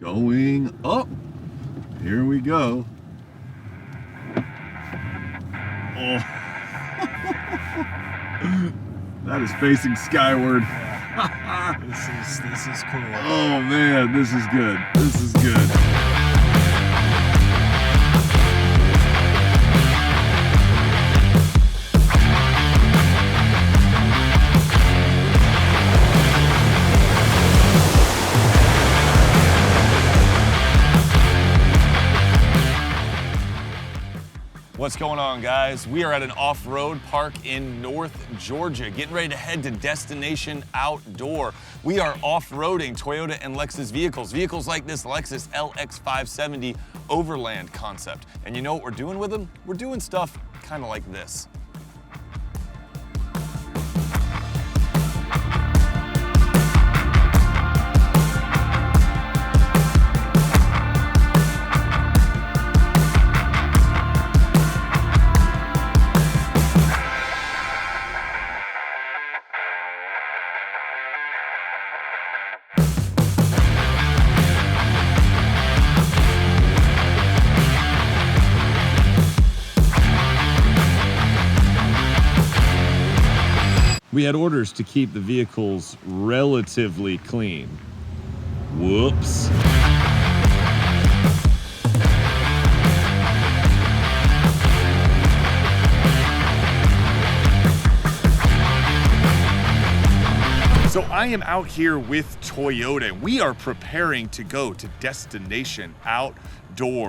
Going up. Here we go. Oh. That is facing skyward. This is cool. Oh man, this is good. This is good. What's going on, guys? We are at an off-road park in North Georgia, getting ready to head to Destination Outdoor. We are off-roading Toyota and Lexus vehicles like this Lexus LX570 Overland concept. And you know what we're doing with them? We're doing stuff kind of like this. We had orders to keep the vehicles relatively clean. Whoops. So I am out here with Toyota. We are preparing to go to Destination Outdoor.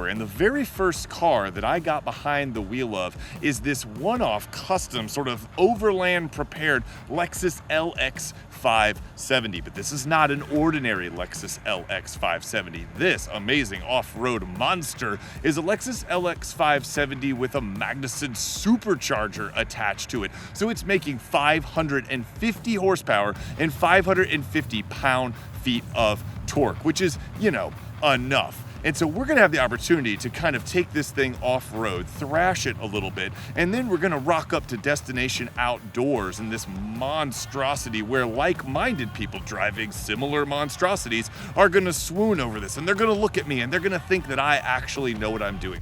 And the very first car that I got behind the wheel of is this one-off custom sort of overland prepared Lexus LX570. But this is not an ordinary Lexus LX570. This amazing off-road monster is a Lexus LX570 with a Magnuson supercharger attached to it. So it's making 550 horsepower and 550 pound-feet of torque, which is, you know, enough. And so we're gonna have the opportunity to kind of take this thing off-road, thrash it a little bit, and then we're gonna rock up to Destination Outdoors in this monstrosity where like-minded people driving similar monstrosities are gonna swoon over this, and they're gonna look at me and they're gonna think that I actually know what I'm doing.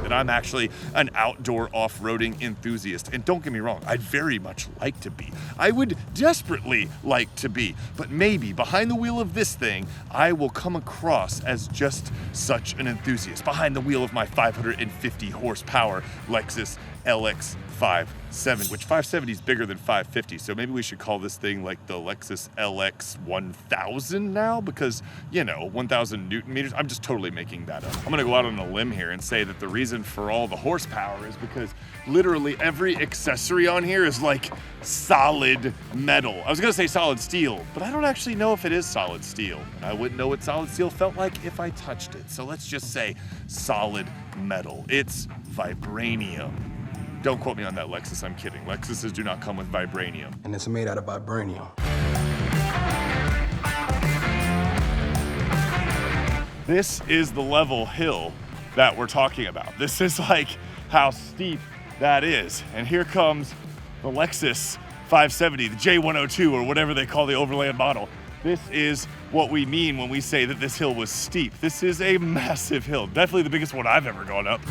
That I'm actually an outdoor off-roading enthusiast. And don't get me wrong, I'd very much like to be. I would desperately like to be, but maybe behind the wheel of this thing, I will come across as just such an enthusiast. Behind the wheel of my 550 horsepower Lexus LX570, which 570 is bigger than 550, so maybe we should call this thing like the Lexus LX1000 now, because, you know, 1000 Newton meters. I'm just totally making that up. I'm gonna go out on a limb here and say that the reason for all the horsepower is because literally every accessory on here is like solid metal. I was gonna say solid steel, but I don't actually know if it is solid steel, and I wouldn't know what solid steel felt like if I touched it. So let's just say solid metal. It's vibranium. Don't quote me on that, Lexus, I'm kidding. Lexuses do not come with vibranium. And it's made out of vibranium. This is the level hill that we're talking about. This is like how steep that is. And here comes the Lexus 570, the J102, or whatever they call the Overland model. This is what we mean when we say that this hill was steep. This is a massive hill, definitely the biggest one I've ever gone up.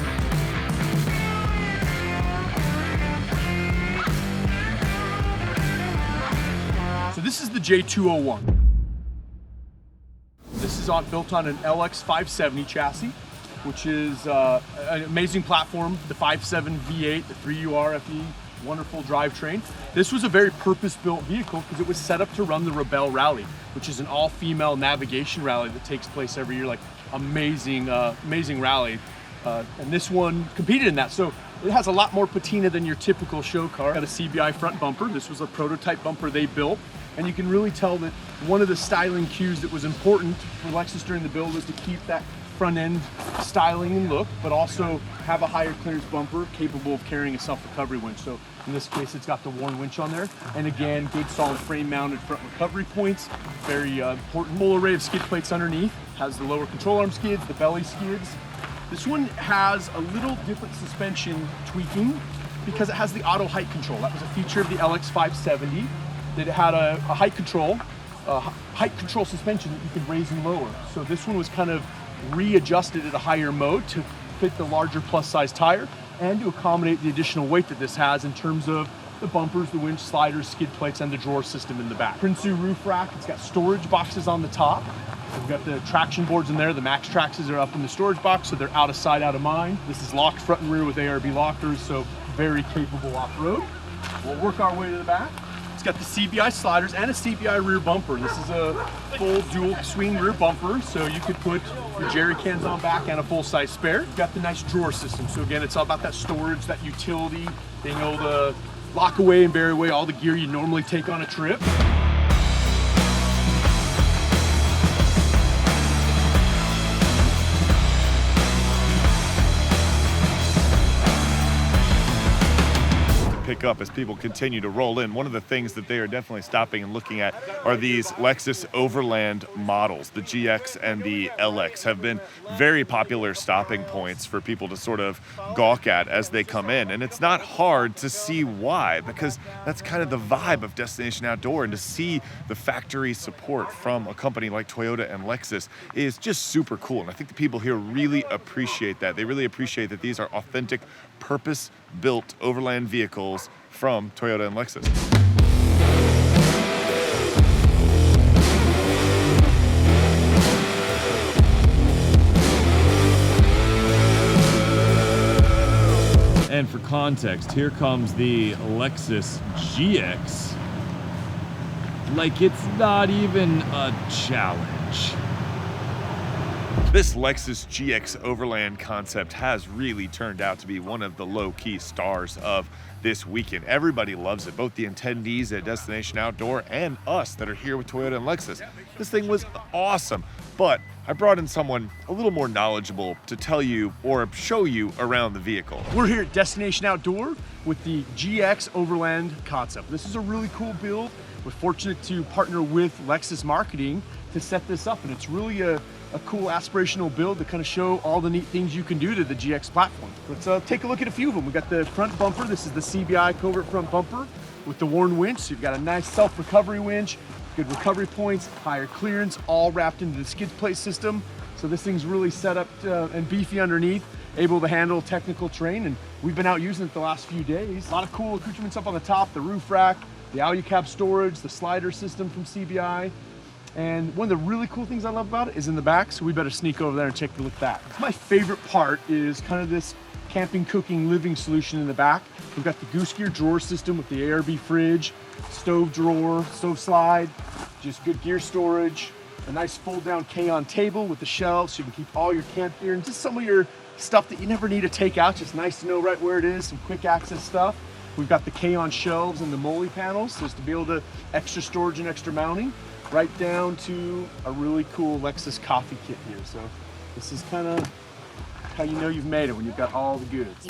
So this is the J201. This is built on an LX570 chassis, which is an amazing platform, the 5.7 V8, the 3UR FE, wonderful drivetrain. This was a very purpose-built vehicle because it was set up to run the Rebel Rally, which is an all-female navigation rally that takes place every year, like amazing rally. And this one competed in that. So it has a lot more patina than your typical show car. Got a CBI front bumper. This was a prototype bumper they built. And you can really tell that one of the styling cues that was important for Lexus during the build was to keep that front end styling and look, but also have a higher clearance bumper capable of carrying a self-recovery winch. So in this case, it's got the Warn winch on there. And again, good solid frame mounted front recovery points. Very important. Full array of skid plates underneath. Has the lower control arm skids, the belly skids. This one has a little different suspension tweaking because it has the auto height control. That was a feature of the LX570, that it had a height control height control suspension that you can raise and lower. So this one was kind of readjusted at a higher mode to fit the larger plus size tire and to accommodate the additional weight that this has in terms of the bumpers, the winch, sliders, skid plates, and the drawer system in the back. Prinsu roof rack, it's got storage boxes on the top. We've got the traction boards in there. The max traxes are up in the storage box, so they're out of sight, out of mind. This is locked front and rear with ARB lockers, so very capable off-road. We'll work our way to the back. It's got the CBI sliders and a CBI rear bumper. This is a full dual swing rear bumper, so you could put your jerry cans on back and a full-size spare. You've got the nice drawer system. So again, it's all about that storage, that utility, being able to lock away and bury away all the gear you normally take on a trip. Pick up as people continue to roll in. One of the things that they are definitely stopping and looking at are these Lexus Overland models. The GX and the LX have been very popular stopping points for people to sort of gawk at as they come in. And it's not hard to see why, because that's kind of the vibe of Destination Outdoor, and to see the factory support from a company like Toyota and Lexus is just super cool. And I think the people here really appreciate that. They really appreciate that these are authentic, purpose-built overland vehicles from Toyota and Lexus. And for context, here comes the Lexus GX. Like it's not even a challenge. This Lexus GX Overland concept has really turned out to be one of the low-key stars of this weekend. Everybody loves it, both the attendees at Destination Outdoor and us that are here with Toyota and Lexus. This thing was awesome, but I brought in someone a little more knowledgeable to tell you or show you around the vehicle. We're here at Destination Outdoor with the GX Overland concept. This is a really cool build. We're fortunate to partner with Lexus Marketing to set this up, and it's really a cool aspirational build to kind of show all the neat things you can do to the GX platform. Let's take a look at a few of them. We've got the front bumper. This is the CBI covert front bumper with the Warn winch. So you've got a nice self-recovery winch, good recovery points, higher clearance, all wrapped into the skid plate system. So this thing's really set up and beefy underneath, able to handle technical terrain, and we've been out using it the last few days. A lot of cool accoutrements up on the top, the roof rack, the AluCab storage, the slider system from CBI. And one of the really cool things I love about it is in the back, so we better sneak over there and take a look at that. My favorite part is kind of this camping, cooking, living solution in the back. We've got the goose gear drawer system with the ARB fridge, stove drawer, stove slide, just good gear storage, a nice fold-down K-on table with the shelves so you can keep all your camp gear and just some of your stuff that you never need to take out. Just nice to know right where it is, some quick access stuff. We've got the K-on shelves and the MOLLE panels, just to be able to extra storage and extra mounting, right down to a really cool Lexus coffee kit here. So this is kind of how you know you've made it, when you've got all the goods.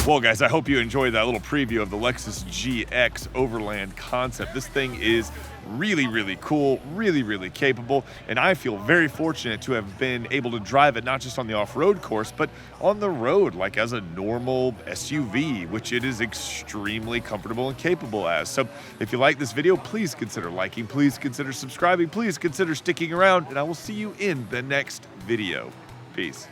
Well, guys, I hope you enjoyed that little preview of the Lexus GX Overland concept. This thing is really, really cool, really, really capable, and I feel very fortunate to have been able to drive it not just on the off-road course, but on the road, like as a normal SUV, which it is extremely comfortable and capable as. So if you like this video, please consider liking, please consider subscribing, please consider sticking around, and I will see you in the next video. Peace.